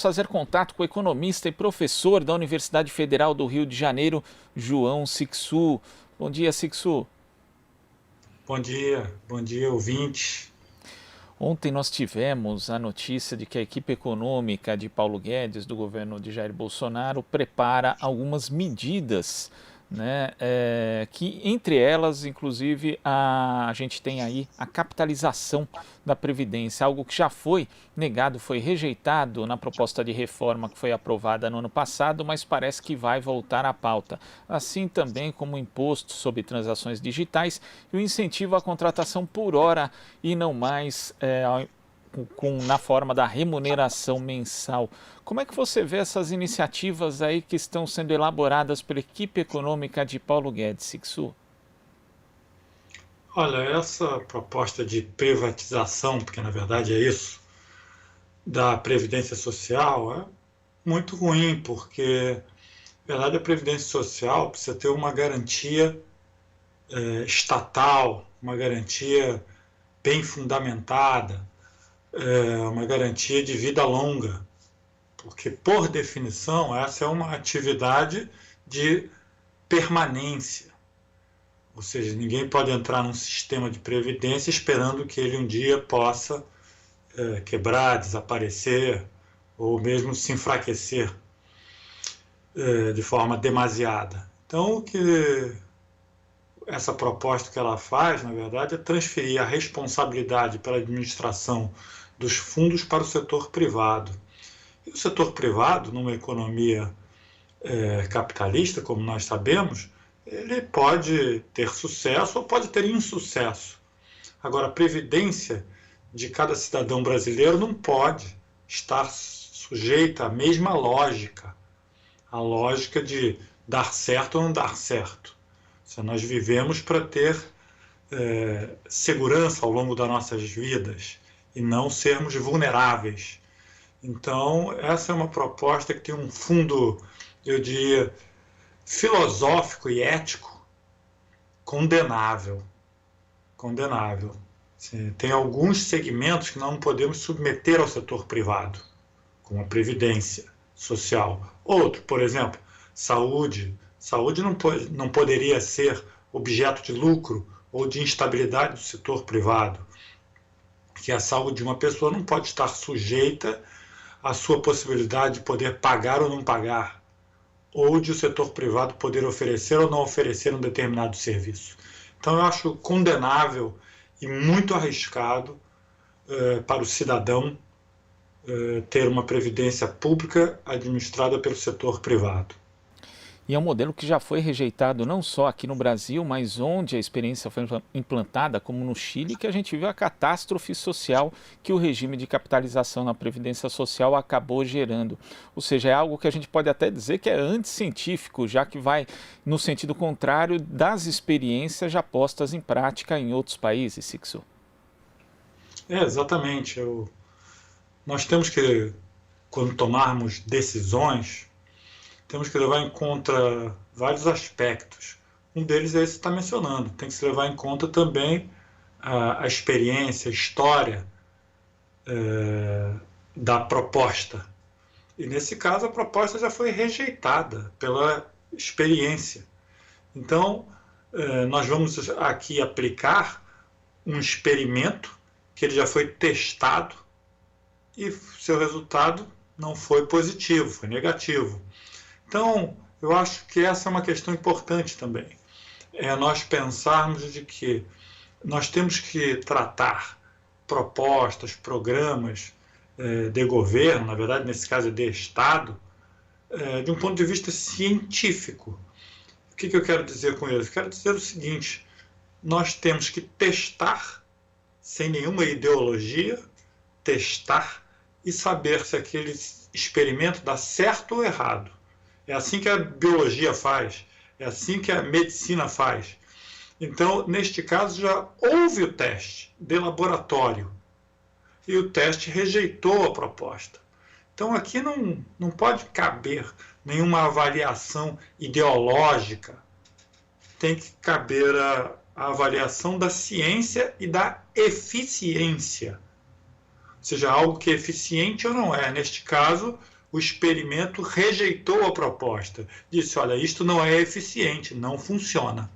fazer contato com o economista e professor da Universidade Federal do Rio de Janeiro, João Sixu. Bom dia, Sixu. Bom dia, ouvinte. Ontem nós tivemos a notícia de que a equipe econômica de Paulo Guedes, do governo de Jair Bolsonaro, prepara algumas medidas, né, que entre elas, inclusive, a gente tem aí a capitalização da Previdência, algo que já foi negado, foi rejeitado na proposta de reforma que foi aprovada no ano passado, mas parece que vai voltar à pauta. Assim também como o imposto sobre transações digitais e o incentivo à contratação por hora e não mais na forma da remuneração mensal. Como é que você vê essas iniciativas aí que estão sendo elaboradas pela equipe econômica de Paulo Guedes, Sixu? Olha, essa proposta de privatização, porque na verdade é isso, da Previdência Social é muito ruim, porque na verdade a Previdência Social precisa ter uma garantia estatal, uma garantia bem fundamentada, uma garantia de vida longa, porque por definição essa é uma atividade de permanência. Ou seja, ninguém pode entrar num sistema de previdência esperando que ele um dia possa quebrar, desaparecer ou mesmo se enfraquecer de forma demasiada. Então, o que essa proposta que ela faz, na verdade, é transferir a responsabilidade pela administração dos fundos para o setor privado. E o setor privado, numa economia capitalista, como nós sabemos, ele pode ter sucesso ou pode ter insucesso. Agora, a previdência de cada cidadão brasileiro não pode estar sujeita à mesma lógica, a lógica de dar certo ou não dar certo. Nós vivemos para ter segurança ao longo das nossas vidas e não sermos vulneráveis. Então, essa é uma proposta que tem um fundo, eu diria, filosófico e ético condenável. Condenável. Tem alguns segmentos que não podemos submeter ao setor privado, como a previdência social. Outro, por exemplo, saúde. Saúde não poderia ser objeto de lucro ou de instabilidade do setor privado. Que a saúde de uma pessoa não pode estar sujeita à sua possibilidade de poder pagar ou não pagar, ou de o setor privado poder oferecer ou não oferecer um determinado serviço. Então eu acho condenável e muito arriscado para o cidadão ter uma previdência pública administrada pelo setor privado. E é um modelo que já foi rejeitado não só aqui no Brasil, mas onde a experiência foi implantada, como no Chile, que a gente viu a catástrofe social que o regime de capitalização na Previdência Social acabou gerando. Ou seja, é algo que a gente pode até dizer que é anticientífico, já que vai no sentido contrário das experiências já postas em prática em outros países, Sixu. Exatamente. Nós temos que, quando tomarmos decisões, temos que levar em conta vários aspectos. Um deles é esse que está mencionando. Tem que se levar em conta também a experiência, a história da proposta. E nesse caso a proposta já foi rejeitada pela experiência. Então, nós vamos aqui aplicar um experimento que ele já foi testado e seu resultado não foi positivo, foi negativo. Então, eu acho que essa é uma questão importante também. É nós pensarmos de que nós temos que tratar propostas, programas de governo, na verdade, nesse caso é de Estado, de um ponto de vista científico. O que eu quero dizer com isso? Eu quero dizer o seguinte: nós temos que testar, sem nenhuma ideologia, testar e saber se aquele experimento dá certo ou errado. É assim que a biologia faz, é assim que a medicina faz. Então, neste caso, já houve o teste de laboratório e o teste rejeitou a proposta. Então, aqui não pode caber nenhuma avaliação ideológica, tem que caber a avaliação da ciência e da eficiência. seja, algo que é eficiente ou não é. Neste caso, o experimento rejeitou a proposta. Disse, olha, isto não é eficiente, não funciona.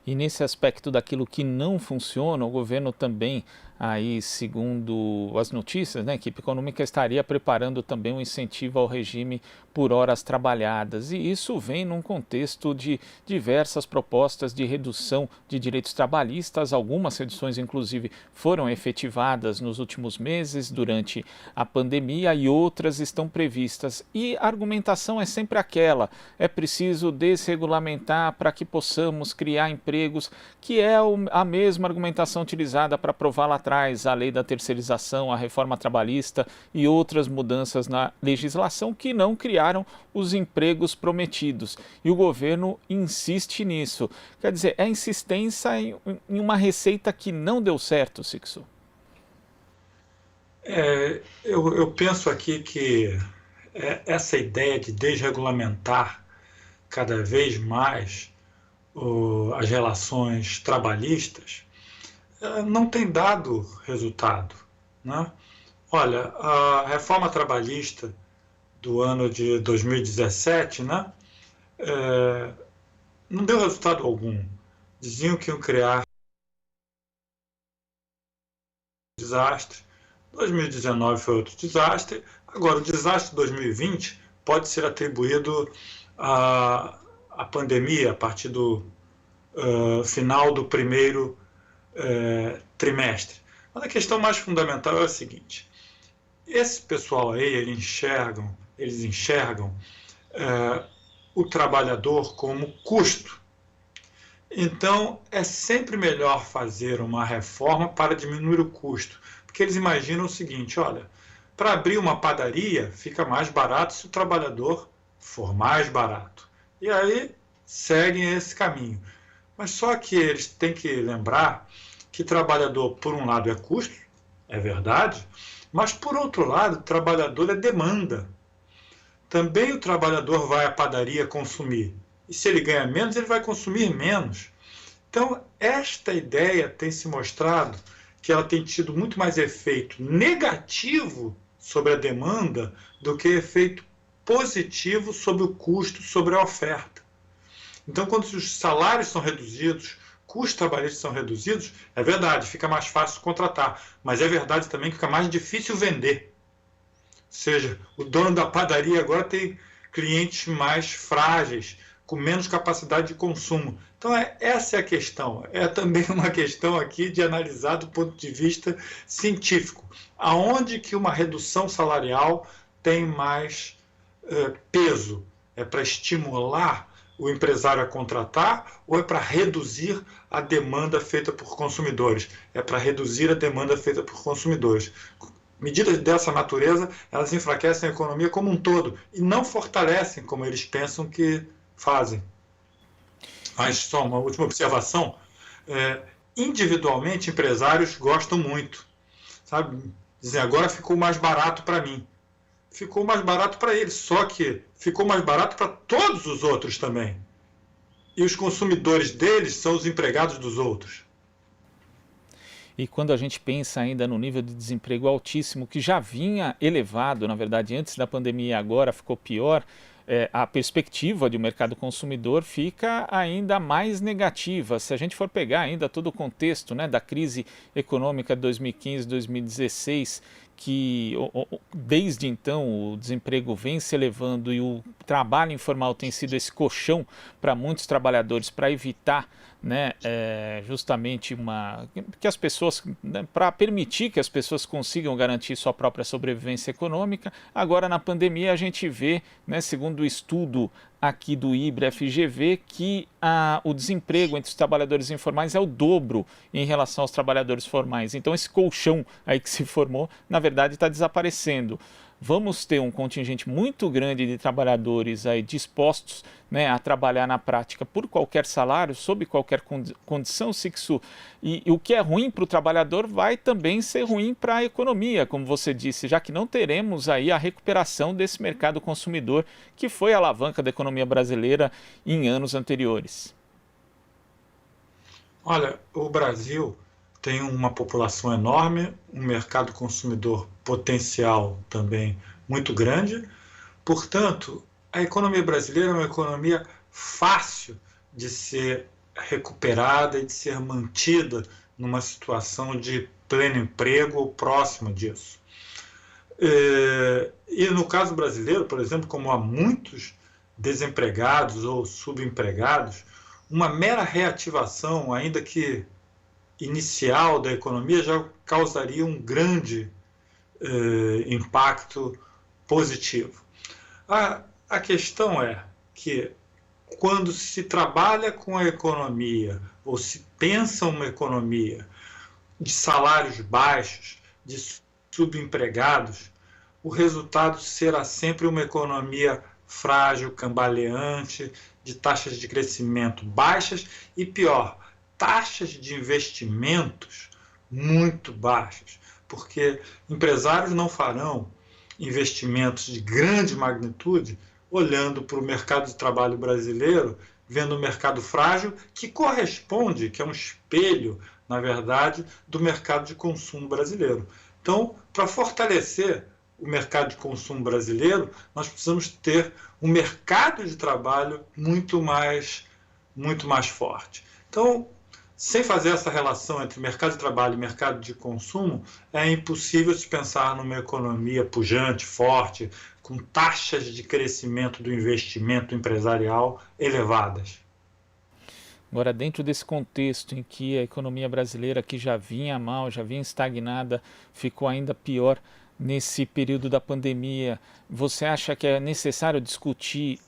E nesse aspecto daquilo que não funciona, o governo também, aí, segundo as notícias, né, a equipe econômica estaria preparando também um incentivo ao regime por horas trabalhadas. E isso vem num contexto de diversas propostas de redução de direitos trabalhistas. Algumas reduções, inclusive, foram efetivadas nos últimos meses, durante a pandemia, e outras estão previstas. E a argumentação é sempre aquela: é preciso desregulamentar para que possamos criar empregos, que é a mesma argumentação utilizada para aprovar lá atrás a lei da terceirização, a reforma trabalhista e outras mudanças na legislação que não criaram os empregos prometidos. E o governo insiste nisso. Quer dizer, é insistência em uma receita que não deu certo, Sixto. Eu penso aqui que essa ideia de desregulamentar cada vez mais as relações trabalhistas não tem dado resultado, né? Olha, a reforma trabalhista do ano de 2017, né, não deu resultado algum. Diziam que iam criar desastre. 2019 foi outro desastre. Agora, o desastre de 2020 pode ser atribuído à pandemia a partir do final do primeiro trimestre. Mas a questão mais fundamental é a seguinte: esse pessoal aí, eles enxergam o trabalhador como custo. Então, é sempre melhor fazer uma reforma para diminuir o custo, porque eles imaginam o seguinte: olha, para abrir uma padaria fica mais barato se o trabalhador for mais barato. E aí seguem esse caminho. Mas só que eles têm que lembrar que trabalhador, por um lado, é custo, é verdade, mas, por outro lado, trabalhador é demanda. Também o trabalhador vai à padaria consumir. E se ele ganha menos, ele vai consumir menos. Então, esta ideia tem se mostrado que ela tem tido muito mais efeito negativo sobre a demanda do que efeito positivo sobre o custo, sobre a oferta. Então, quando os salários são reduzidos, custos trabalhistas são reduzidos, é verdade, fica mais fácil contratar, mas é verdade também que fica mais difícil vender. Ou seja, o dono da padaria agora tem clientes mais frágeis, com menos capacidade de consumo. Então, essa é a questão. É também uma questão aqui de analisar do ponto de vista científico. Aonde que uma redução salarial tem mais peso? É para estimular o empresário a contratar ou é para reduzir a demanda feita por consumidores? É para reduzir a demanda feita por consumidores. Medidas dessa natureza, elas enfraquecem a economia como um todo e não fortalecem como eles pensam que fazem. Mas só uma última observação: individualmente, empresários gostam muito, sabe? Dizem, agora ficou mais barato para mim. Ficou mais barato para eles, só que ficou mais barato para todos os outros também. E os consumidores deles são os empregados dos outros. E quando a gente pensa ainda no nível de desemprego altíssimo, que já vinha elevado, na verdade, antes da pandemia e agora ficou pior, a perspectiva de um mercado consumidor fica ainda mais negativa. Se a gente for pegar ainda todo o contexto, né, da crise econômica de 2015, 2016, que desde então o desemprego vem se elevando e o trabalho informal tem sido esse colchão para muitos trabalhadores, para evitar, né, justamente que as pessoas, né, para permitir que as pessoas consigam garantir sua própria sobrevivência econômica. Agora, na pandemia, a gente vê, né, segundo o estudo aqui do IBRE-FGV, que o desemprego entre os trabalhadores informais é o dobro em relação aos trabalhadores formais. Então, esse colchão aí que se formou, na verdade, está desaparecendo. Vamos ter um contingente muito grande de trabalhadores aí dispostos, né, a trabalhar na prática por qualquer salário, sob qualquer condição, Sixto. E o que é ruim para o trabalhador vai também ser ruim para a economia, como você disse, já que não teremos aí a recuperação desse mercado consumidor que foi a alavanca da economia brasileira em anos anteriores. Olha, o Brasil tem uma população enorme, um mercado consumidor potencial também muito grande. Portanto, a economia brasileira é uma economia fácil de ser recuperada e de ser mantida numa situação de pleno emprego ou próximo disso. E no caso brasileiro, por exemplo, como há muitos desempregados ou subempregados, uma mera reativação, ainda que inicial, da economia já causaria um grande impacto positivo. A questão é que quando se trabalha com a economia ou se pensa uma economia de salários baixos, de subempregados, o resultado será sempre uma economia frágil, cambaleante, de taxas de crescimento baixas e, pior, taxas de investimentos muito baixas, porque empresários não farão investimentos de grande magnitude olhando para o mercado de trabalho brasileiro, vendo um mercado frágil que corresponde, que é um espelho, na verdade, do mercado de consumo brasileiro. Então, para fortalecer o mercado de consumo brasileiro, nós precisamos ter um mercado de trabalho muito mais forte. Então, sem fazer essa relação entre mercado de trabalho e mercado de consumo, é impossível se pensar numa economia pujante, forte, com taxas de crescimento do investimento empresarial elevadas. Agora, dentro desse contexto em que a economia brasileira, que já vinha mal, já vinha estagnada, ficou ainda pior nesse período da pandemia, você acha que é necessário discutir,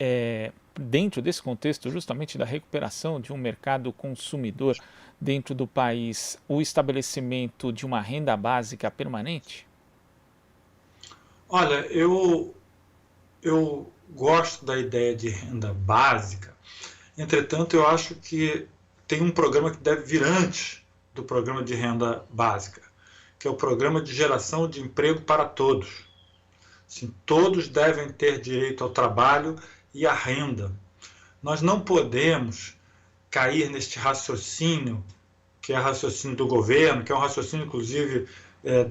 dentro desse contexto justamente da recuperação de um mercado consumidor dentro do país, o estabelecimento de uma renda básica permanente? Olha, eu gosto da ideia de renda básica. Entretanto, eu acho que tem um programa que deve vir antes do programa de renda básica, que é o Programa de Geração de Emprego para Todos. Assim, todos devem ter direito ao trabalho e à renda. Nós não podemos cair neste raciocínio, que é raciocínio do governo, que é um raciocínio, inclusive,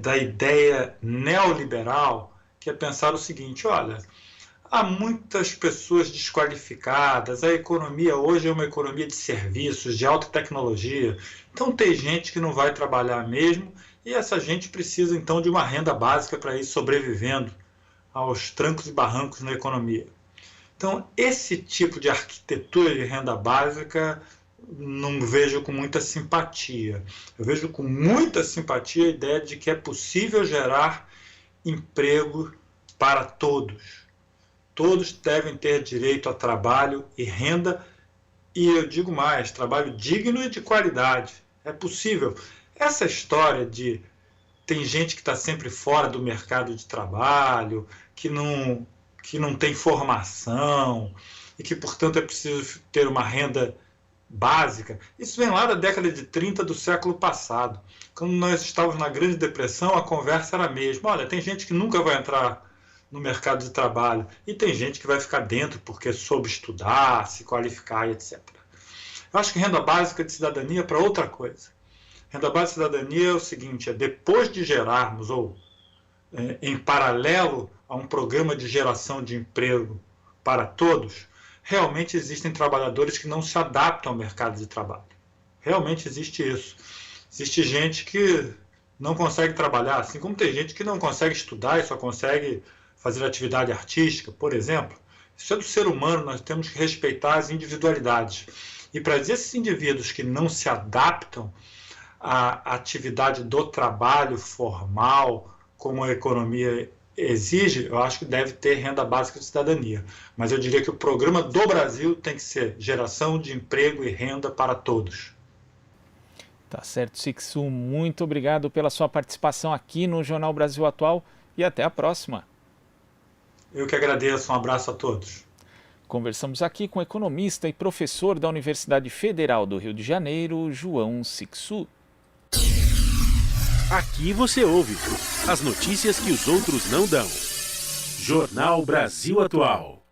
da ideia neoliberal, que é pensar o seguinte: olha, há muitas pessoas desqualificadas, a economia hoje é uma economia de serviços, de alta tecnologia, então tem gente que não vai trabalhar mesmo, e essa gente precisa então de uma renda básica para ir sobrevivendo aos trancos e barrancos na economia. Então, esse tipo de arquitetura de renda básica não vejo com muita simpatia. Eu vejo com muita simpatia a ideia de que é possível gerar emprego para todos. Todos devem ter direito a trabalho e renda, e eu digo mais, trabalho digno e de qualidade. É possível. Essa história de tem gente que está sempre fora do mercado de trabalho, que não tem formação e que, portanto, é preciso ter uma renda básica, isso vem lá da década de 30 do século passado. Quando nós estávamos na Grande Depressão, a conversa era a mesma. Olha, tem gente que nunca vai entrar no mercado de trabalho e tem gente que vai ficar dentro porque soube estudar, se qualificar, etc. Eu acho que renda básica de cidadania é para outra coisa. Renda básica de cidadania é o seguinte: depois de gerarmos, ou em paralelo a um programa de geração de emprego para todos, realmente existem trabalhadores que não se adaptam ao mercado de trabalho. Realmente existe isso. Existe gente que não consegue trabalhar, assim como tem gente que não consegue estudar e só consegue fazer atividade artística, por exemplo. Isso é do ser humano, nós temos que respeitar as individualidades. E para esses indivíduos que não se adaptam à atividade do trabalho formal, como a economia exige, eu acho que deve ter renda básica de cidadania. Mas eu diria que o programa do Brasil tem que ser geração de emprego e renda para todos. Tá certo, Sixu. Muito obrigado pela sua participação aqui no Jornal Brasil Atual e até a próxima. Eu que agradeço. Um abraço a todos. Conversamos aqui com o economista e professor da Universidade Federal do Rio de Janeiro, João Sixu. Aqui você ouve as notícias que os outros não dão. Jornal Brasil Atual.